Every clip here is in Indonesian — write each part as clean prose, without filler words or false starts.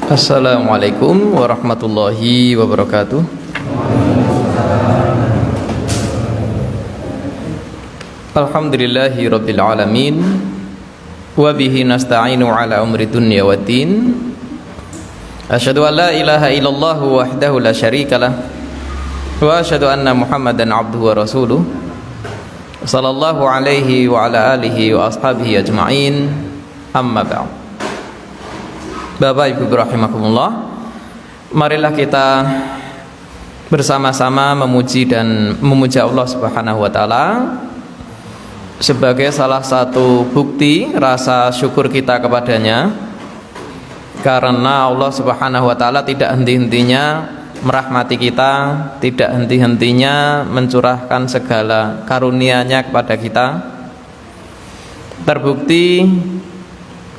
Assalamualaikum warahmatullahi wabarakatuh. Alhamdulillahi rabbil alamin. Wa bihi nasta'inu ala umri dunya waddin. Asyhadu an la ilaha illallah wahdahu la syarikalah. Wa asyhadu anna Muhammadan abduhu wa rasuluh. Sallallahu alaihi wa ala alihi wa ashabihi ajma'in. Amma ba'd. Bapak Ibu rahimakumullah, marilah kita bersama-sama memuji dan memuja Allah Subhanahu wa taala sebagai salah satu bukti rasa syukur kita kepadanya, karena Allah Subhanahu wa taala tidak henti-hentinya merahmati kita, tidak henti-hentinya mencurahkan segala karunia-Nya kepada kita. Terbukti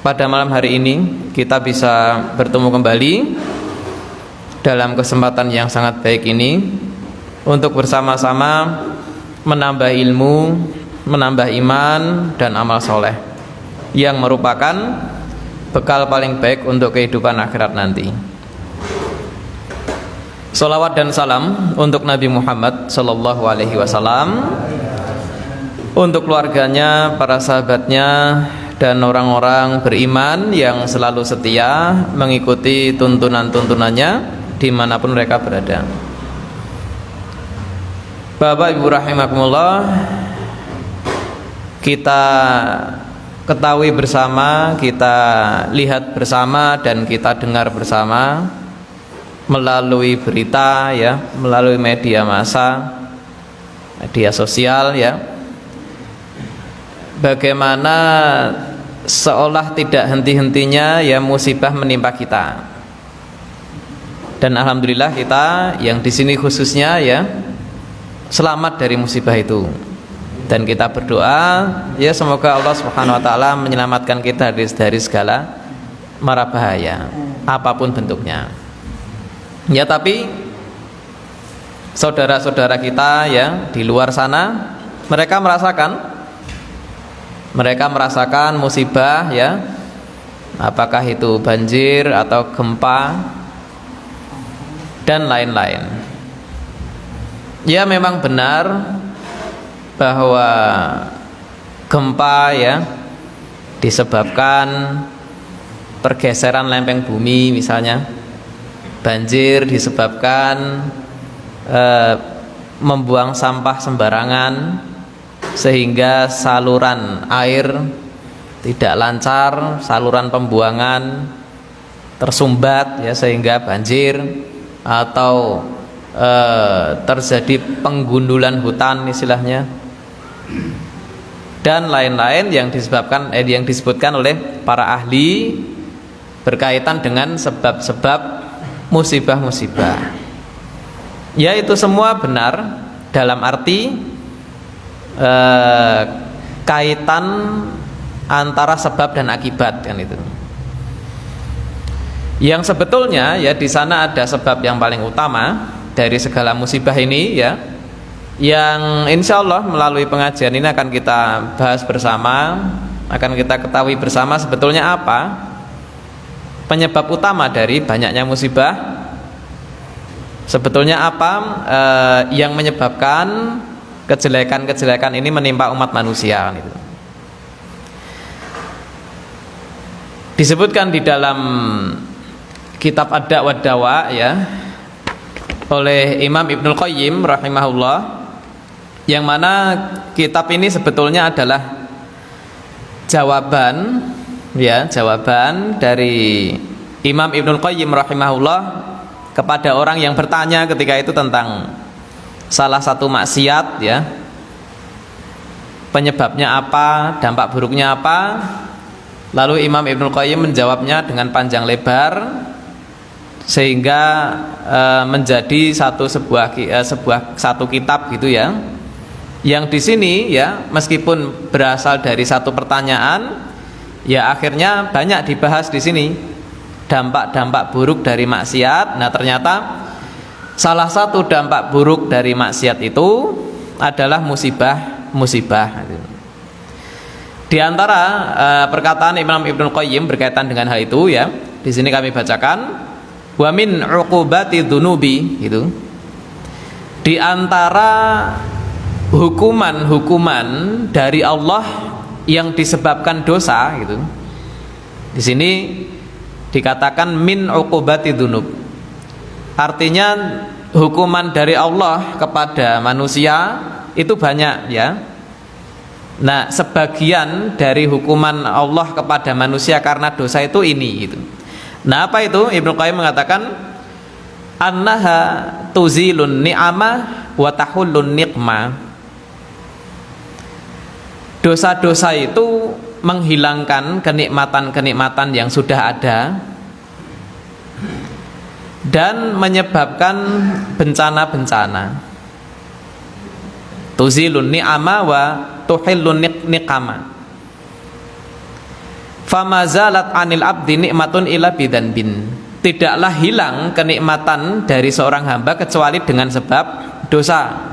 pada malam hari ini kita bisa bertemu kembali dalam kesempatan yang sangat baik ini untuk bersama-sama menambah ilmu, menambah iman dan amal soleh yang merupakan bekal paling baik untuk kehidupan akhirat nanti. Salawat dan salam untuk Nabi Muhammad sallallahu alaihi wasallam, untuk keluarganya, para sahabatnya, dan orang-orang beriman yang selalu setia mengikuti tuntunan-tuntunannya dimanapun mereka berada. Bapak Ibu rahimakumullah, kita ketahui bersama, kita lihat bersama, dan kita dengar bersama melalui berita ya, melalui media massa, media sosial ya, bagaimana seolah tidak henti-hentinya ya musibah menimpa kita. Dan alhamdulillah kita yang di sini khususnya ya selamat dari musibah itu. Dan kita berdoa ya semoga Allah Subhanahu wa taala menyelamatkan kita dari segala mara bahaya apapun bentuknya. Ya, tapi saudara-saudara kita ya di luar sana mereka merasakan musibah ya, apakah itu banjir atau gempa dan lain-lain. Ya, memang benar bahwa gempa ya disebabkan pergeseran lempeng bumi misalnya, banjir disebabkan membuang sampah sembarangan sehingga saluran air tidak lancar, saluran pembuangan tersumbat ya sehingga banjir, atau terjadi penggundulan hutan istilahnya, dan lain-lain yang disebutkan oleh para ahli berkaitan dengan sebab-sebab musibah-musibah. Ya, itu semua benar dalam arti kaitan antara sebab dan akibat kan itu. Yang sebetulnya ya di sana ada sebab yang paling utama dari segala musibah ini ya, yang insya Allah melalui pengajian ini akan kita bahas bersama, akan kita ketahui bersama sebetulnya apa penyebab utama dari banyaknya musibah, sebetulnya apa yang menyebabkan kejelekan-kejelekan ini menimpa umat manusia gitu. Disebutkan di dalam kitab Ad-Da' wa Dawa ya oleh Imam Ibnul Qayyim rahimahullah, yang mana kitab ini sebetulnya adalah jawaban dari Imam Ibnul Qayyim rahimahullah kepada orang yang bertanya ketika itu tentang salah satu maksiat ya, penyebabnya apa, dampak buruknya apa. Lalu Imam Ibnul Qayyim menjawabnya dengan panjang lebar sehingga menjadi satu kitab gitu ya, yang di sini ya meskipun berasal dari satu pertanyaan ya akhirnya banyak dibahas di sini dampak-dampak buruk dari maksiat. Nah, ternyata salah satu dampak buruk dari maksiat itu adalah musibah. Di antara perkataan Imam Ibnul Qayyim berkaitan dengan hal itu ya, Di sini kami bacakan, wa min uqubati dzunubi, itu di antara hukuman-hukuman dari Allah yang disebabkan dosa, gitu. Di sini dikatakan min uqubati dzunub. Artinya hukuman dari Allah kepada manusia itu banyak, ya. Nah, sebagian dari hukuman Allah kepada manusia karena dosa itu ini, gitu. Nah, apa itu? Ibnu Qayyim mengatakan annaha tuzilun ni'amah wa tahullun niqmah. Dosa-dosa itu menghilangkan kenikmatan-kenikmatan yang sudah ada dan menyebabkan bencana-bencana. Tuzilun ni'ama wa tuhillun niqama. Famazalat anil abdi nikmatun illa bidzanbin. Tidaklah hilang kenikmatan dari seorang hamba kecuali dengan sebab dosa.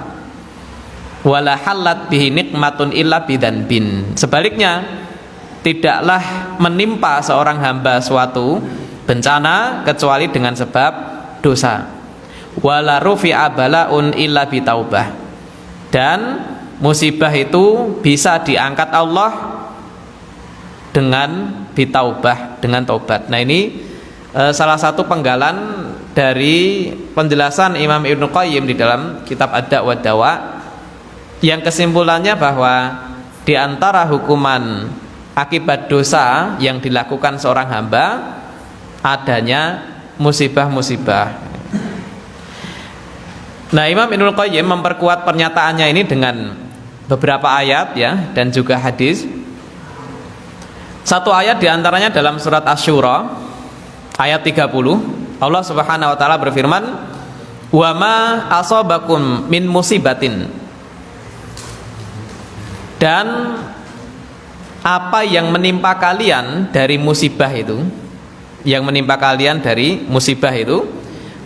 Wala halat bihi nikmatun illa bidzanbin. Sebaliknya, tidaklah menimpa seorang hamba suatu bencana kecuali dengan sebab dosa. Wala rufi'a bala'un illa bitaubah. Dan musibah itu bisa diangkat Allah dengan bitaubah, dengan taubat. Nah, ini salah satu penggalan dari penjelasan Imam Ibnu Qayyim di dalam kitab Ad-Da' wa Dawa, yang kesimpulannya bahwa di antara hukuman akibat dosa yang dilakukan seorang hamba adanya musibah-musibah. Nah, Imam Ibnu Qayyim memperkuat pernyataannya ini dengan beberapa ayat, ya, dan juga hadis. Satu ayat diantaranya dalam surat Asy-Syura ayat 30, Allah Subhanahu wa taala berfirman, "Wa ma asabakum min musibatin." Dan apa yang menimpa kalian dari musibah itu, yang menimpa kalian dari musibah itu,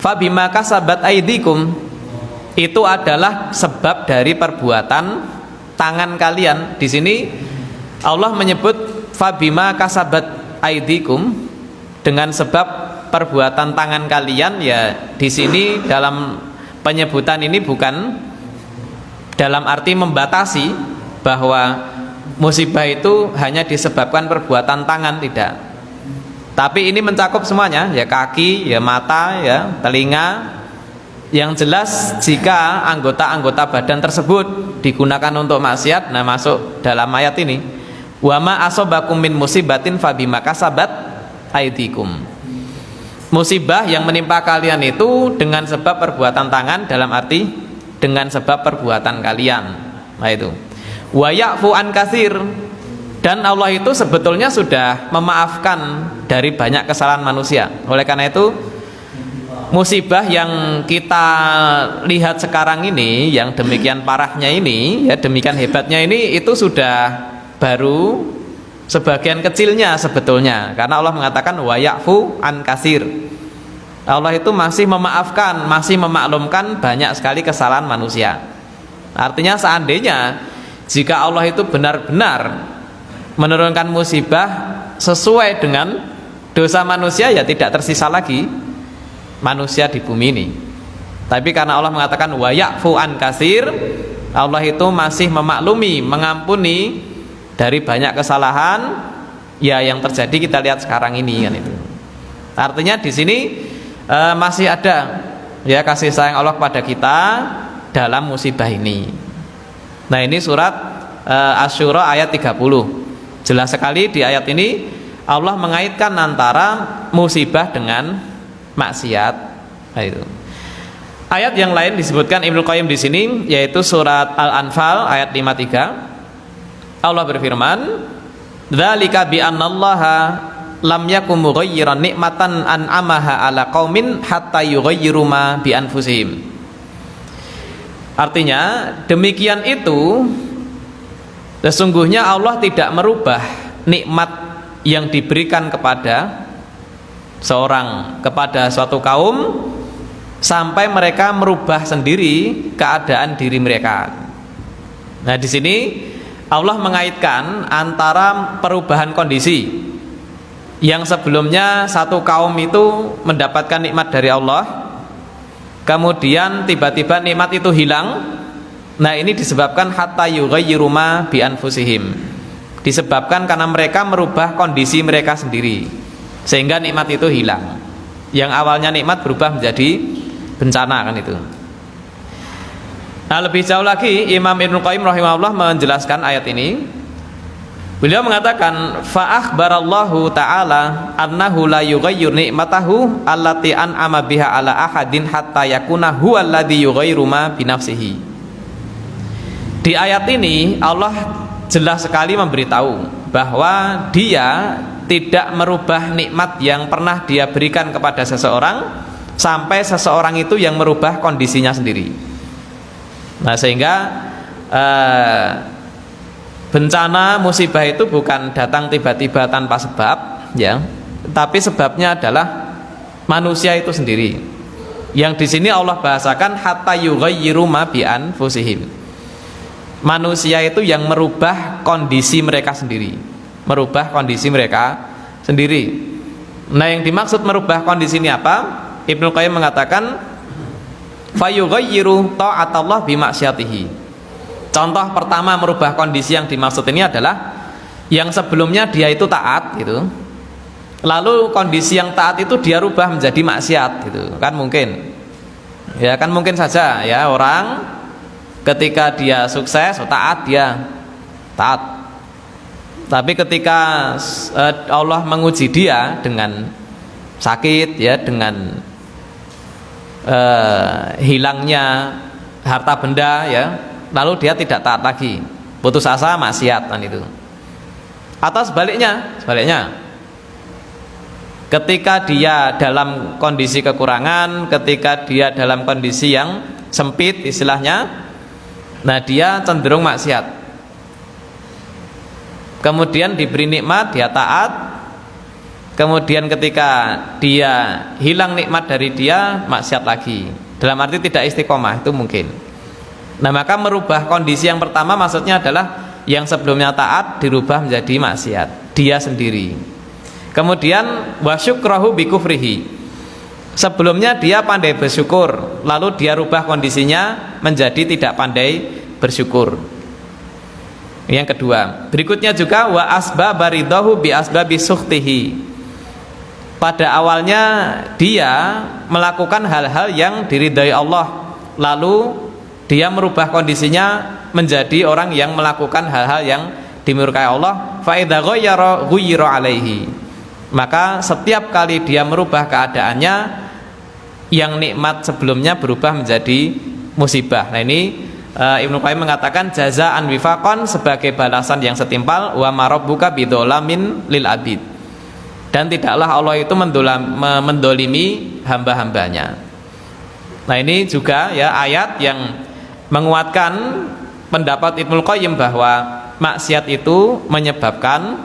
fa bima kasabat aydikum, itu adalah sebab dari perbuatan tangan kalian. Di sini Allah menyebut fabima kasabat aidikum, dengan sebab perbuatan tangan kalian, ya. Di sini dalam penyebutan ini bukan dalam arti membatasi bahwa musibah itu hanya disebabkan perbuatan tangan, tidak. Tapi ini mencakup semuanya, ya, kaki, ya, mata, ya, telinga. Yang jelas jika anggota-anggota badan tersebut digunakan untuk maksiat, nah, masuk dalam ayat ini. Wa ma asabakum min musibatin fabima kasabat aydikum. Musibah yang menimpa kalian itu dengan sebab perbuatan tangan, dalam arti dengan sebab perbuatan kalian. Nah, itu. Wa ya'fu an katsir, dan Allah itu sebetulnya sudah memaafkan dari banyak kesalahan manusia. Oleh karena itu, musibah yang kita lihat sekarang ini, yang demikian parahnya ini, ya, demikian hebatnya ini, itu sudah baru sebagian kecilnya sebetulnya, karena Allah mengatakan wa ya'fu an katsir. Allah itu masih memaafkan, masih memaklumkan banyak sekali kesalahan manusia. Artinya seandainya jika Allah itu benar-benar menurunkan musibah sesuai dengan dosa manusia, ya tidak tersisa lagi manusia di bumi ini. Tapi karena Allah mengatakan wa ya'fu an katsir, Allah itu masih memaklumi, mengampuni dari banyak kesalahan, ya, yang terjadi kita lihat sekarang ini, kan itu. Artinya di sini masih ada, ya, kasih sayang Allah kepada kita dalam musibah ini. Nah, ini surat Asy-Syura ayat 30. Jelas sekali di ayat ini Allah mengaitkan antara musibah dengan maksiat. Nah, itu. Ayat yang lain disebutkan Ibnu Qayyim di sini, yaitu surat Al-Anfal ayat 53. Allah berfirman, "Dzalika bi annallaha lam yakum mughayyiran nikmatan an'amaha ala qaumin hatta yughayyiru ma bi anfusihim." Artinya, demikian itu sesungguhnya Allah tidak merubah nikmat yang diberikan kepada kepada suatu kaum sampai mereka merubah sendiri keadaan diri mereka. Nah, di sini Allah mengaitkan antara perubahan kondisi Yang sebelumnya satu kaum itu mendapatkan nikmat dari Allah, kemudian tiba-tiba nikmat itu hilang. Nah, ini disebabkan hatta yughayyiru ma bi anfusihim, disebabkan karena mereka merubah kondisi mereka sendiri sehingga nikmat itu hilang. Yang awalnya nikmat berubah menjadi bencana, kan itu. Nah, lebih jauh lagi Imam Ibnu Qayyim rahimahullah menjelaskan ayat ini. Beliau mengatakan fa akhbarallahu ta'ala annahu la yughayyir ni'matahu allati an'ama biha ala ahadin hatta yakuna huwa alladhi yughayyiru ma bi nafsihi. Di ayat ini Allah jelas sekali memberitahu bahwa Dia tidak merubah nikmat yang pernah Dia berikan kepada seseorang sampai seseorang itu yang merubah kondisinya sendiri. Nah, sehingga bencana musibah itu bukan datang tiba-tiba tanpa sebab, ya, tapi sebabnya adalah manusia itu sendiri. Yang di sini Allah bahasakan hatta yughayyiru ma bi anfusihim. Manusia itu yang merubah kondisi mereka sendiri, merubah kondisi mereka sendiri. Nah, yang dimaksud merubah kondisi ini apa? Ibnu Qayyim mengatakan fa yughayyiru ta'atallah bi maksiatihi. Contoh pertama merubah kondisi yang dimaksud ini adalah yang sebelumnya dia itu taat gitu, lalu kondisi yang taat itu dia rubah menjadi maksiat gitu, kan mungkin, ya kan mungkin saja ya orang ketika dia sukses taat, dia taat, tapi ketika Allah menguji dia dengan sakit, ya, dengan hilangnya harta benda, ya, lalu dia tidak taat lagi, putus asa, maksiat, kan itu. Atau sebaliknya, ketika dia dalam kondisi kekurangan, ketika dia dalam kondisi yang sempit istilahnya, nah dia cenderung maksiat. Kemudian diberi nikmat dia taat, kemudian ketika dia hilang nikmat dari dia, maksiat lagi. Dalam arti tidak istiqomah, itu mungkin. Nah, maka merubah kondisi yang pertama maksudnya adalah yang sebelumnya taat dirubah menjadi maksiat, dia sendiri. Kemudian wasyukrahu bikufrihi. Sebelumnya dia pandai bersyukur, lalu dia rubah kondisinya menjadi tidak pandai bersyukur. Yang kedua, berikutnya juga wa asbabaridahu bi asbabi sukhtihi. Pada awalnya dia melakukan hal-hal yang diridhai Allah, lalu dia merubah kondisinya menjadi orang yang melakukan hal-hal yang dimurkai Allah. Fa idza ghayyara ghayyira alaihi. Maka setiap kali dia merubah keadaannya, yang nikmat sebelumnya berubah menjadi musibah. Nah, ini Ibnu Qayyim mengatakan jazaan wifaqan, sebagai balasan yang setimpal, wa marabbuka bidzalamin lil abid. Dan tidaklah Allah itu mendolimi hamba-hambanya. Nah, ini juga ya ayat yang menguatkan pendapat Ibnu Qayyim bahwa maksiat itu menyebabkan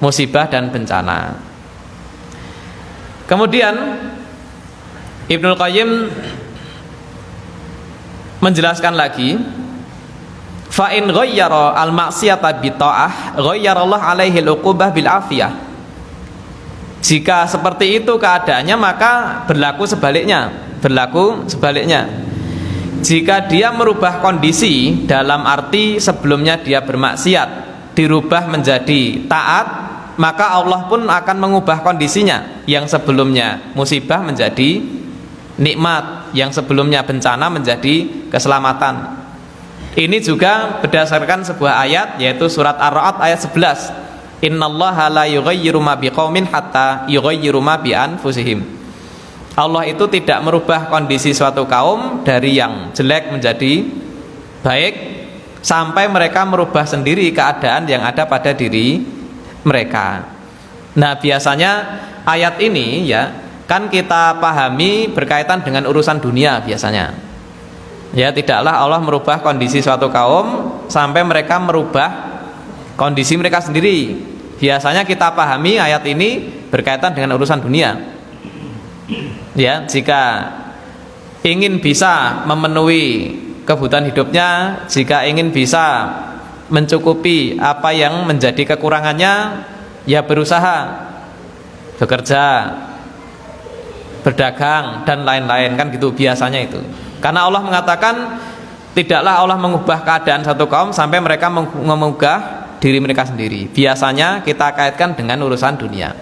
musibah dan bencana. Kemudian Ibnu Qayyim menjelaskan lagi, fa in ghayyara al maksiyata bi ta'ah ghayyara Allah alaihi al uqubah bil afiyah. Jika seperti itu keadaannya, maka berlaku sebaliknya. Jika dia merubah kondisi dalam arti sebelumnya dia bermaksiat dirubah menjadi taat, maka Allah pun akan mengubah kondisinya, yang sebelumnya musibah menjadi nikmat, yang sebelumnya bencana menjadi keselamatan. Ini juga berdasarkan sebuah ayat, yaitu surat Ar-Ra'd ayat 11. Innallaha la yughayyiru ma biqaumin hatta yughayyiru ma bi anfusihim. Allah itu tidak merubah kondisi suatu kaum dari yang jelek menjadi baik sampai mereka merubah sendiri keadaan yang ada pada diri mereka. Nah, biasanya ayat ini ya kan kita pahami berkaitan dengan urusan dunia biasanya. Ya, tidaklah Allah merubah kondisi suatu kaum sampai mereka merubah kondisi mereka sendiri. Biasanya kita pahami ayat ini berkaitan dengan urusan dunia. Ya, jika ingin bisa memenuhi kebutuhan hidupnya, jika ingin bisa mencukupi apa yang menjadi kekurangannya, ya berusaha bekerja, berdagang dan lain-lain, kan gitu biasanya itu. Karena Allah mengatakan tidaklah Allah mengubah keadaan satu kaum sampai mereka mengubah diri mereka sendiri. Biasanya kita kaitkan dengan urusan dunia.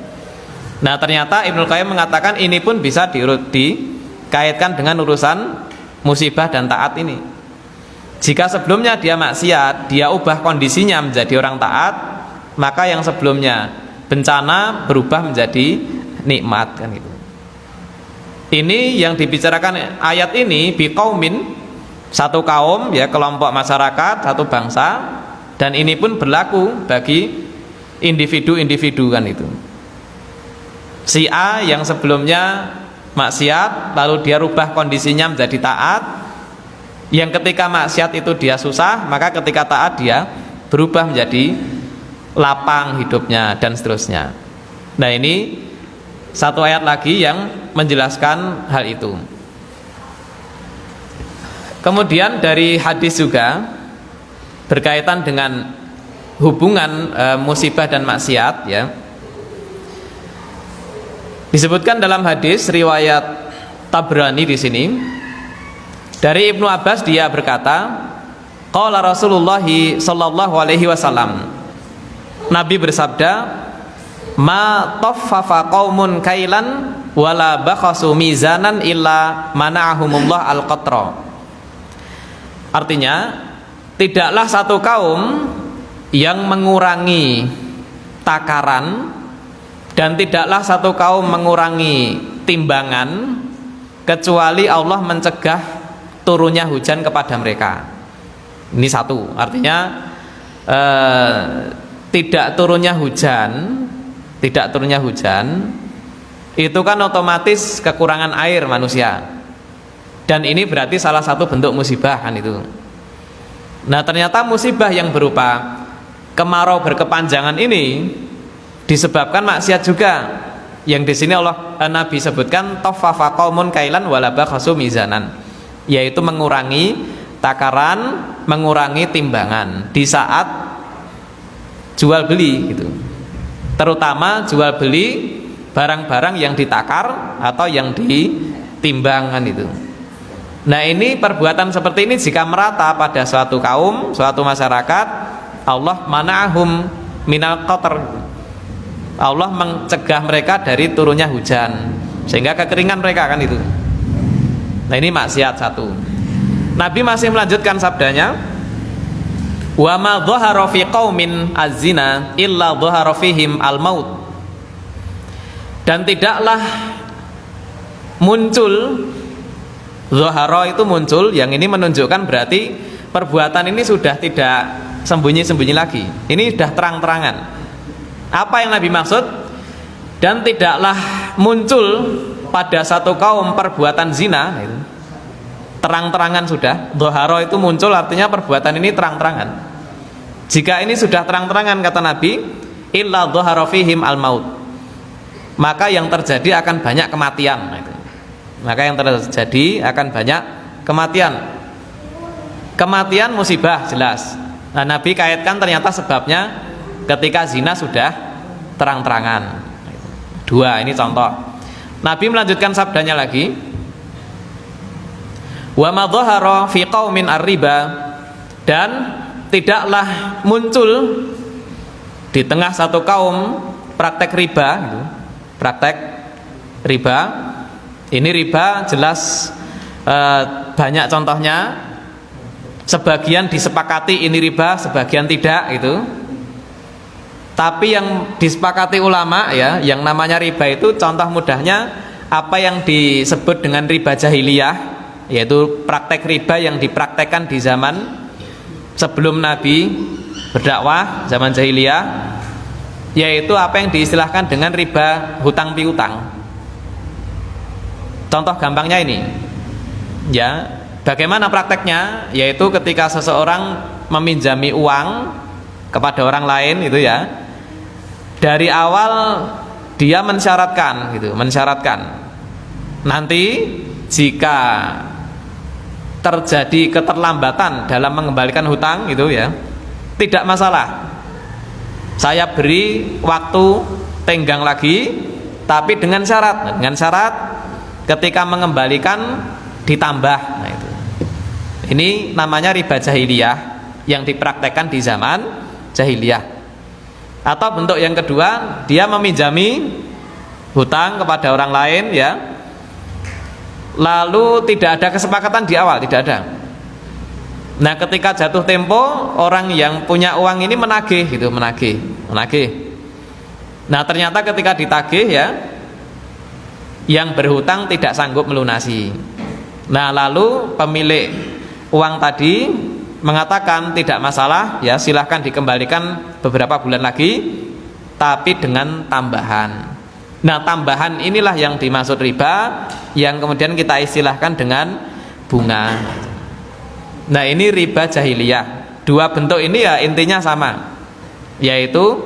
Nah, ternyata Ibnu Qayyim mengatakan ini pun bisa dikaitkan dengan urusan musibah dan taat ini. Jika sebelumnya dia maksiat, dia ubah kondisinya menjadi orang taat, maka yang sebelumnya bencana berubah menjadi nikmat, kan gitu. Ini yang dibicarakan ayat ini, biqaumin, satu kaum, ya, kelompok masyarakat, satu bangsa, dan ini pun berlaku bagi individu-individu, kan itu. Si A yang sebelumnya maksiat, lalu dia rubah kondisinya menjadi taat. Yang ketika maksiat itu dia susah, maka ketika taat dia berubah menjadi lapang hidupnya, dan seterusnya. Nah, ini satu ayat lagi yang menjelaskan hal itu. Kemudian dari hadis juga berkaitan dengan hubungan musibah dan maksiat, ya. Disebutkan dalam hadis riwayat Tabrani di sini dari Ibnu Abbas, dia berkata, qala Rasulullah sallallahu alaihi wasallam, Nabi bersabda, ma taffafa qaumun kailan wala bakhasu mizanan illa mana'ahumullah al-qatra. Artinya, tidaklah satu kaum yang mengurangi takaran dan tidaklah satu kaum mengurangi timbangan kecuali Allah mencegah turunnya hujan kepada mereka. Ini satu, artinya tidak turunnya hujan itu kan otomatis kekurangan air manusia, dan ini berarti salah satu bentuk musibah, kan itu. Nah, ternyata musibah yang berupa kemarau berkepanjangan ini disebabkan maksiat juga, yang di sini Nabi sebutkan taffafa qaumun kailan wala bakhasu mizanan, yaitu mengurangi takaran, mengurangi timbangan di saat jual beli gitu. Terutama jual beli barang-barang yang ditakar atau yang ditimbangkan itu. Nah, ini perbuatan seperti ini jika merata pada suatu kaum, suatu masyarakat, Allah mana'ahum minal qatr, Allah mencegah mereka dari turunnya hujan sehingga kekeringan mereka, kan itu. Nah, ini maksiat satu. Nabi masih melanjutkan sabdanya, wa ma dhahara fi qaumin az-zina illa dhahara fihim al-maut. Dan tidaklah muncul, dhahara itu muncul, yang ini menunjukkan berarti perbuatan ini sudah tidak sembunyi-sembunyi lagi. Ini sudah terang-terangan. Apa yang Nabi maksud? Dan tidaklah muncul pada satu kaum perbuatan zina, terang-terangan sudah. Dhahara itu muncul, artinya perbuatan ini terang-terangan. Jika ini sudah terang-terangan, kata Nabi, illa dhahara fihim al-maut, maka yang terjadi akan banyak kematian. Maka yang terjadi akan banyak kematian. Kematian musibah jelas. Nah, Nabi kaitkan ternyata sebabnya ketika zina sudah terang-terangan. Dua, ini contoh. Nabi melanjutkan sabdanya lagi, wa ma dhahara fi qaumin ar-riba, dan tidaklah muncul di tengah satu kaum praktek riba gitu. Praktek riba. Ini riba jelas banyak contohnya. Sebagian disepakati ini riba, sebagian tidak gitu. Tapi yang disepakati ulama, ya, yang namanya riba itu contoh mudahnya apa yang disebut dengan riba jahiliyah, yaitu praktek riba yang dipraktekkan di zaman sebelum Nabi berdakwah, zaman jahiliyah, yaitu apa yang diistilahkan dengan riba hutang piutang. Contoh gampangnya ini, ya, bagaimana prakteknya? Yaitu ketika seseorang meminjami uang kepada orang lain, itu ya, dari awal dia mensyaratkan gitu, nanti jika terjadi keterlambatan dalam mengembalikan hutang itu ya, tidak masalah, saya beri waktu tenggang lagi tapi dengan syarat. Nah, dengan syarat ketika mengembalikan ditambah. Nah, itu. Ini namanya riba jahiliyah yang dipraktekkan di zaman jahiliyah. Atau bentuk yang kedua, dia meminjami hutang kepada orang lain ya. Lalu tidak ada kesepakatan di awal, tidak ada. Nah, ketika jatuh tempo, orang yang punya uang ini menagih gitu, menagih. Nah, ternyata ketika ditagih ya, yang berhutang tidak sanggup melunasi. Nah, lalu pemilik uang tadi mengatakan tidak masalah ya, silahkan dikembalikan beberapa bulan lagi, tapi dengan tambahan. Nah, tambahan inilah yang dimaksud riba, yang kemudian kita istilahkan dengan bunga. Nah, ini riba jahiliyah. Dua bentuk ini ya intinya sama, yaitu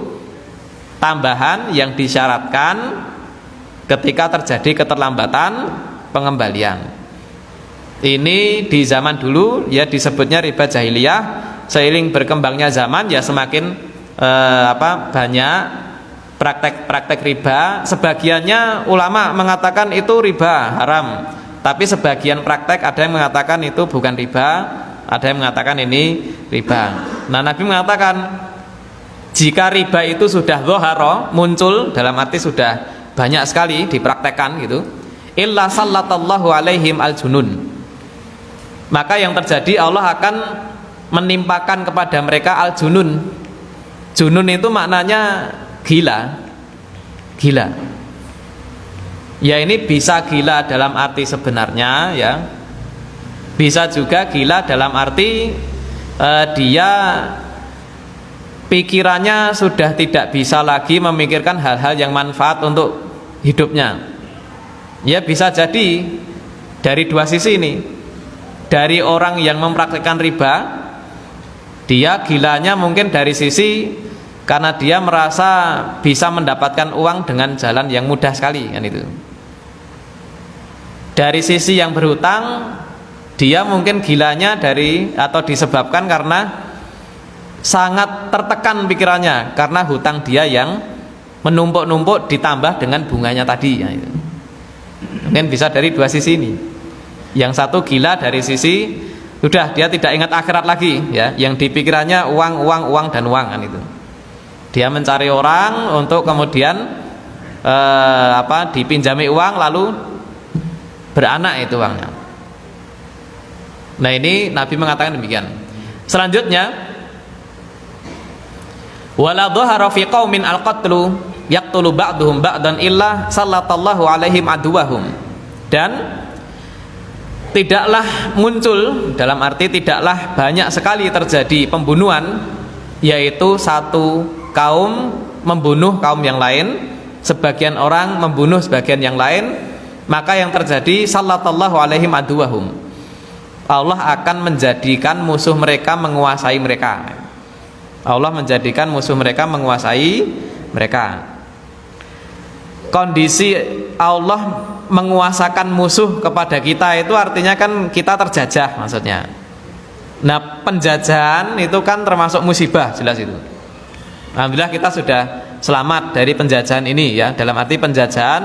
tambahan yang disyaratkan ketika terjadi keterlambatan pengembalian. Ini di zaman dulu ya disebutnya riba jahiliyah. Seiring berkembangnya zaman ya semakin banyak praktek-praktek riba. Sebagiannya ulama mengatakan itu riba haram, tapi sebagian praktek ada yang mengatakan itu bukan riba, ada yang mengatakan ini riba. Nah, Nabi mengatakan jika riba itu sudah zahara, muncul dalam arti sudah banyak sekali dipraktekkan gitu, illa sallatallahu alaihim al-junun, maka yang terjadi Allah akan menimpakan kepada mereka al-junun. Junun itu maknanya gila. Ya, ini bisa gila dalam arti sebenarnya ya, bisa juga gila dalam arti dia pikirannya sudah tidak bisa lagi memikirkan hal-hal yang manfaat untuk hidupnya. Ya, bisa jadi dari dua sisi ini. Dari orang yang mempraktikkan riba, dia gilanya mungkin dari sisi karena dia merasa bisa mendapatkan uang dengan jalan yang mudah sekali kan itu. Dari sisi yang berhutang, dia mungkin gilanya dari atau disebabkan karena sangat tertekan pikirannya karena hutang dia yang menumpuk-numpuk ditambah dengan bunganya tadi ya, itu. Mungkin bisa dari dua sisi ini. Yang satu gila dari sisi sudah dia tidak ingat akhirat lagi ya, yang dipikirannya uang dan uang kan itu. Dia mencari orang untuk kemudian dipinjami uang lalu beranak itu uangnya. Nah, ini Nabi mengatakan demikian. Selanjutnya, wala dhahara fi qaumin al-qatlu yaqtulu ba'duhum ba'dan illa sallatallahu alaihim aduwahum. Dan tidaklah muncul, dalam arti tidaklah banyak sekali terjadi pembunuhan, yaitu satu kaum membunuh kaum yang lain, sebagian orang membunuh sebagian yang lain, maka yang terjadi sallatallahu alaihim aduwahum, Allah akan menjadikan musuh mereka menguasai mereka. Allah menjadikan musuh mereka menguasai mereka. Kondisi Allah menguasakan musuh kepada kita itu artinya kan kita terjajah maksudnya. Nah, penjajahan itu kan termasuk musibah, jelas itu. Alhamdulillah kita sudah selamat dari penjajahan ini ya, dalam arti penjajahan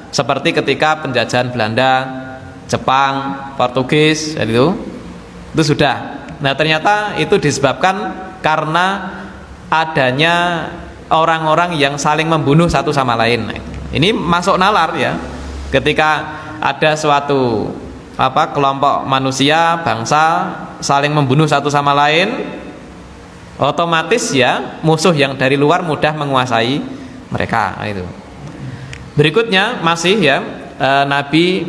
seperti ketika penjajahan Belanda, Jepang, Portugis itu sudah. Nah, ternyata itu disebabkan karena adanya orang-orang yang saling membunuh satu sama lain. Ini masuk nalar ya. Ketika ada suatu kelompok manusia, bangsa saling membunuh satu sama lain, otomatis ya musuh yang dari luar mudah menguasai mereka. Itu. Berikutnya masih ya, Nabi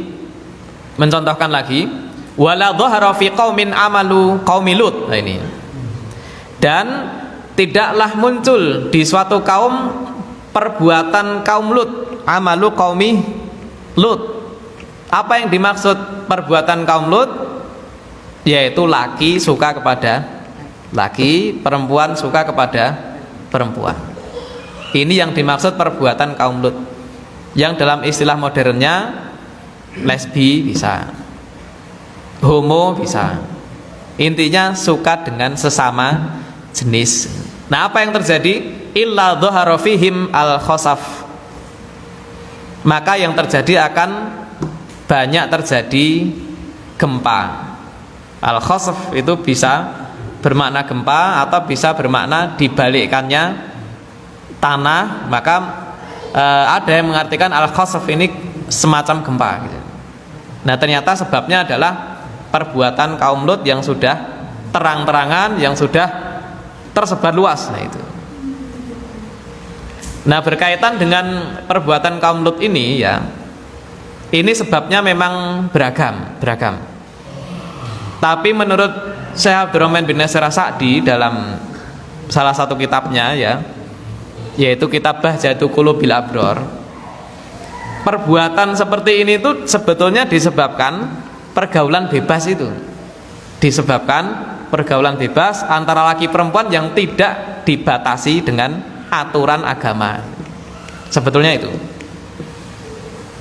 mencontohkan lagi, wala dhahara fi qaumin amalu qaumi Lut. Nah, ini. Dan tidaklah muncul di suatu kaum perbuatan kaum Lut, amalu qaumi Lut. Apa yang dimaksud perbuatan kaum Lut? Yaitu laki suka kepada laki, perempuan suka kepada perempuan. Ini yang dimaksud perbuatan kaum Lut. Yang dalam istilah modernnya lesbi bisa, homo bisa. Intinya suka dengan sesama jenis. Nah, apa yang terjadi? Illa dhahara fihim al-khosaf. maka yang terjadi akan banyak terjadi gempa. Al-khasf itu bisa bermakna gempa atau bisa bermakna dibalikkannya tanah. Maka ada yang mengartikan al-khasf ini semacam gempa gitu. Nah ternyata sebabnya adalah perbuatan kaum Lut yang sudah terang-terangan, yang sudah tersebar luas. Nah itu. Nah berkaitan dengan perbuatan kaum Lut ini ya, ini sebabnya memang beragam. Tapi menurut Syekh Abdurrahman bin Nasir As-Sa'di dalam salah satu kitabnya ya, yaitu kitab Bahjatu Qulubil Abror, perbuatan seperti ini itu sebetulnya disebabkan pergaulan bebas itu. Disebabkan pergaulan bebas antara laki perempuan yang tidak dibatasi dengan aturan agama. Sebetulnya itu.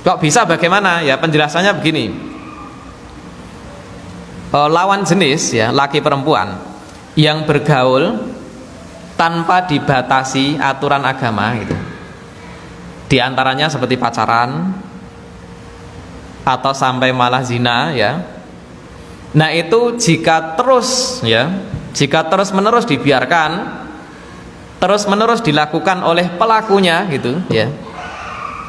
Kok bisa bagaimana? Ya penjelasannya begini. Lawan jenis ya, laki perempuan yang bergaul tanpa dibatasi aturan agama gitu. Di antaranya seperti pacaran atau sampai malah zina ya. Nah itu jika terus menerus dibiarkan, terus menerus dilakukan oleh pelakunya gitu ya,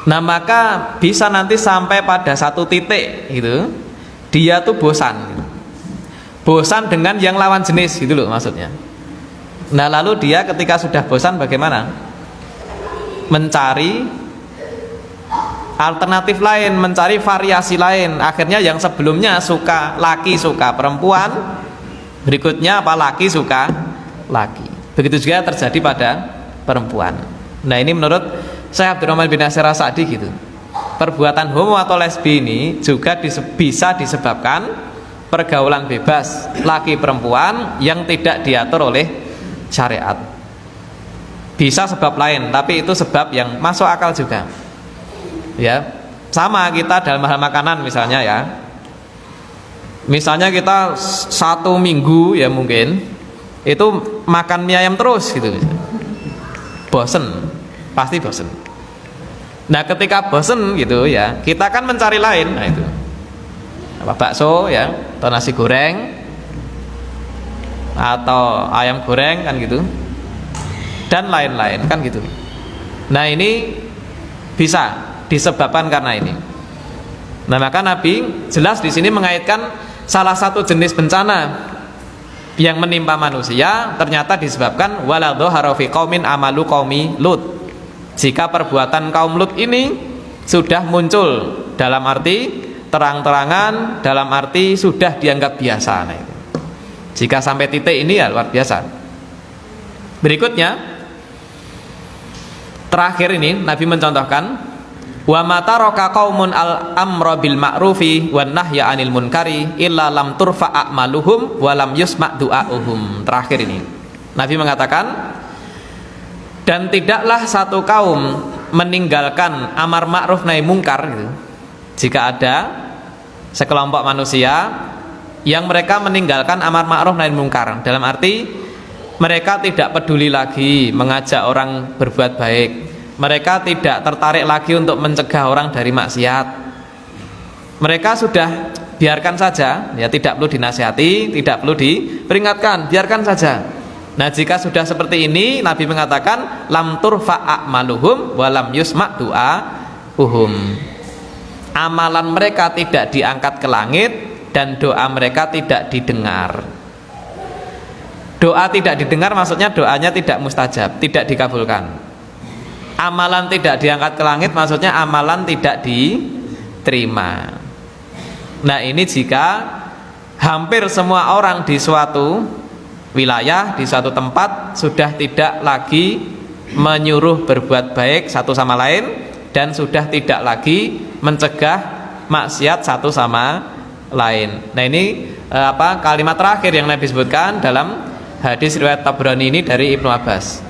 nah maka bisa nanti sampai pada satu titik gitu, dia tuh bosan dengan yang lawan jenis gitu loh maksudnya. Nah lalu dia ketika sudah bosan bagaimana? Mencari alternatif lain, mencari variasi lain. Akhirnya yang sebelumnya suka laki suka perempuan, berikutnya apa, laki suka laki. Begitu juga terjadi pada perempuan. Nah ini menurut Syekh Abdurrahman bin Nasir As-Sa'di gitu. Perbuatan homo atau lesbi ini juga bisa disebabkan pergaulan bebas laki perempuan yang tidak diatur oleh syariat. Bisa sebab lain, tapi itu sebab yang masuk akal juga. Ya, sama kita dalam hal makanan misalnya ya. Misalnya kita 1 minggu ya mungkin itu makan mie ayam terus gitu. Bosen, pasti bosen. Nah, ketika bosen gitu ya, kita kan mencari lain. Nah itu. Apa bakso ya, atau nasi goreng atau ayam goreng kan gitu. Dan lain-lain kan gitu. Nah, ini bisa disebabkan karena ini. Nah maka Nabi jelas di sini mengaitkan salah satu jenis bencana yang menimpa manusia ternyata disebabkan waladhara fi qaumin amalu qaumi Lut. Jika perbuatan kaum Lut ini sudah muncul dalam arti terang-terangan, dalam arti sudah dianggap biasa. Nah, itu. Jika sampai titik ini ya luar biasa. Berikutnya terakhir ini Nabi mencontohkan wa mataraka qaumun al-amra bil ma'rufi wan nahya 'anil munkari illa lam turfa a'maluhum wa lam yusma' du'a'uhum. Terakhir ini Nabi mengatakan, dan tidaklah satu kaum meninggalkan amar ma'ruf nahi mungkar gitu. Jika ada sekelompok manusia yang mereka meninggalkan amar ma'ruf nahi mungkar, dalam arti mereka tidak peduli lagi mengajak orang berbuat baik, mereka tidak tertarik lagi untuk mencegah orang dari maksiat, mereka sudah biarkan saja ya, tidak perlu dinasihati, tidak perlu diperingatkan, biarkan saja. Nah jika sudah seperti ini Nabi mengatakan lam turfa a'maluhum wa lam yusma' du'a'uhum. Amalan mereka tidak diangkat ke langit dan doa mereka tidak didengar. Doa tidak didengar maksudnya doanya tidak mustajab, tidak dikabulkan. Amalan tidak diangkat ke langit maksudnya amalan tidak diterima. Nah ini jika hampir semua orang di suatu wilayah, di suatu tempat sudah tidak lagi menyuruh berbuat baik satu sama lain dan sudah tidak lagi mencegah maksiat satu sama lain. Nah ini kalimat terakhir yang Nabi sebutkan dalam hadis riwayat Tabrani ini dari Ibnu Abbas.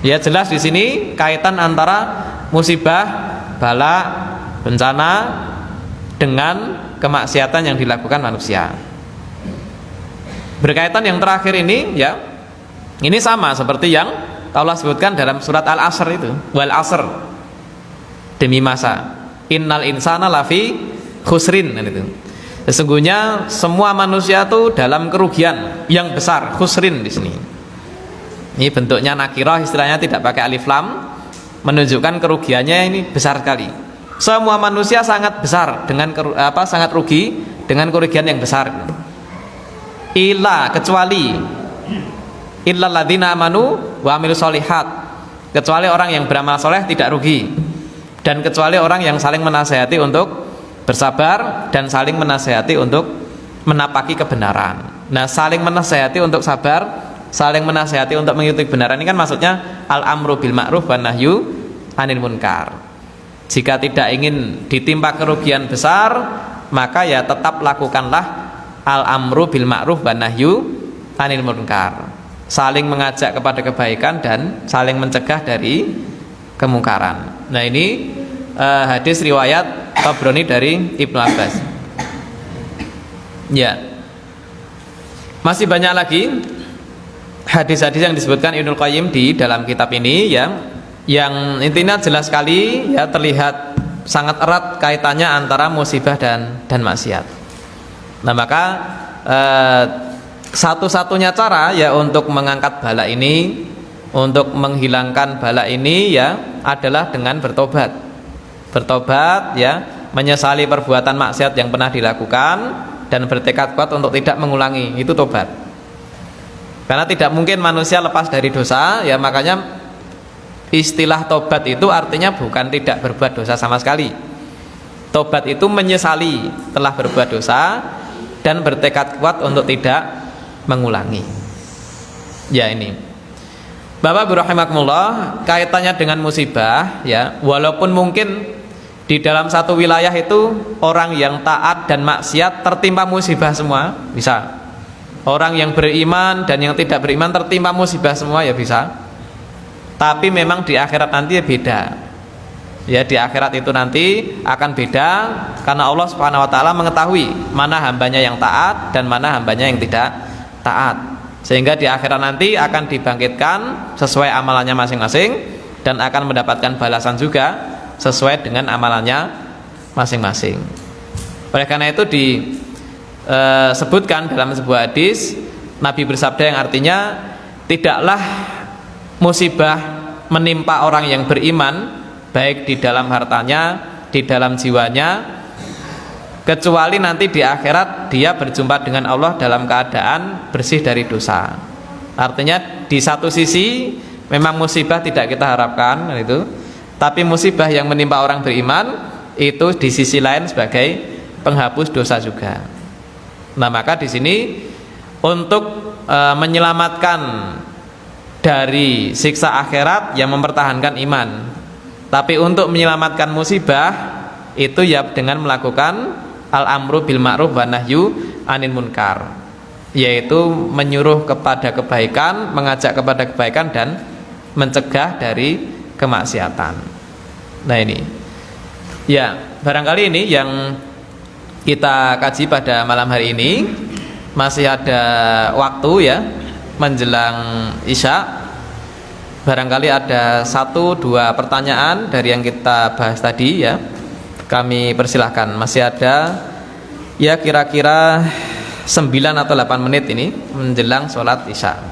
Ya jelas di sini kaitan antara musibah, bala, bencana dengan kemaksiatan yang dilakukan manusia. Berkaitan yang terakhir ini ya, ini sama seperti yang Allah sebutkan dalam surat Al-Asr itu, wal asr, demi masa. innal insana lafi khusrin kan itu. Sesungguhnya semua manusia itu dalam kerugian yang besar, khusrin di sini. Ini bentuknya nakirah, istilahnya tidak pakai alif lam, menunjukkan kerugiannya ini besar sekali. Semua manusia sangat besar dengan sangat rugi dengan kerugian yang besar. Illa kecuali illal ladzina amanu wa amilus solihat, kecuali orang yang beramal soleh tidak rugi, dan kecuali orang yang saling menasihati untuk bersabar dan saling menasihati untuk menapaki kebenaran. Nah, saling menasihati untuk sabar, saling menasihati untuk mengikuti kebenaran ini kan maksudnya al-amru bil ma'ruf wan nahyu anil munkar. Jika tidak ingin ditimpa kerugian besar, maka ya tetap lakukanlah al-amru bil ma'ruf wan nahyu anil munkar. Saling mengajak kepada kebaikan dan saling mencegah dari kemungkaran. Nah, ini hadis riwayat Tabrani dari Ibnu Abbas. Ya, masih banyak lagi hadis-hadis yang disebutkan Ibnu Qayyim di dalam kitab ini yang intinya jelas sekali ya, terlihat sangat erat kaitannya antara musibah dan maksiat. Nah, maka satu-satunya cara ya untuk mengangkat bala ini, untuk menghilangkan bala ini ya adalah dengan bertobat ya, menyesali perbuatan maksiat yang pernah dilakukan dan bertekad kuat untuk tidak mengulangi. Itu tobat. Karena tidak mungkin manusia lepas dari dosa ya, makanya istilah tobat itu artinya bukan tidak berbuat dosa sama sekali. Tobat itu menyesali telah berbuat dosa dan bertekad kuat untuk tidak mengulangi. Ya, ini Bapak rahimakumullah, kaitannya dengan musibah ya, walaupun mungkin di dalam satu wilayah itu orang yang taat dan maksiat tertimpa musibah semua, bisa. Orang yang beriman dan yang tidak beriman tertimpa musibah semua ya bisa. Tapi memang di akhirat nanti ya beda. Ya, di akhirat itu nanti akan beda karena Allah Subhanahu wa taala mengetahui mana hambanya yang taat dan mana hambanya yang tidak taat. Sehingga di akhirat nanti akan dibangkitkan sesuai amalannya masing-masing dan akan mendapatkan balasan juga sesuai dengan amalannya masing-masing. Oleh karena itu disebutkan dalam sebuah hadis Nabi bersabda yang artinya, tidaklah musibah menimpa orang yang beriman baik di dalam hartanya, di dalam jiwanya, kecuali nanti di akhirat dia berjumpa dengan Allah dalam keadaan bersih dari dosa. Artinya di satu sisi memang musibah tidak kita harapkan itu, tapi musibah yang menimpa orang beriman itu di sisi lain sebagai penghapus dosa juga. Nah, maka di sini untuk menyelamatkan dari siksa akhirat yang mempertahankan iman, tapi untuk menyelamatkan musibah itu ya dengan melakukan al-amru bil ma'ruf wan nahyu anil munkar, yaitu menyuruh kepada kebaikan, mengajak kepada kebaikan dan mencegah dari kemaksiatan. Nah, ini ya, barangkali ini yang kita kaji pada malam hari ini. Masih ada waktu ya menjelang Isya. Barangkali ada 1-2 pertanyaan dari yang kita bahas tadi ya, kami persilahkan. Masih ada ya kira-kira 9 atau 8 menit ini menjelang sholat Isya.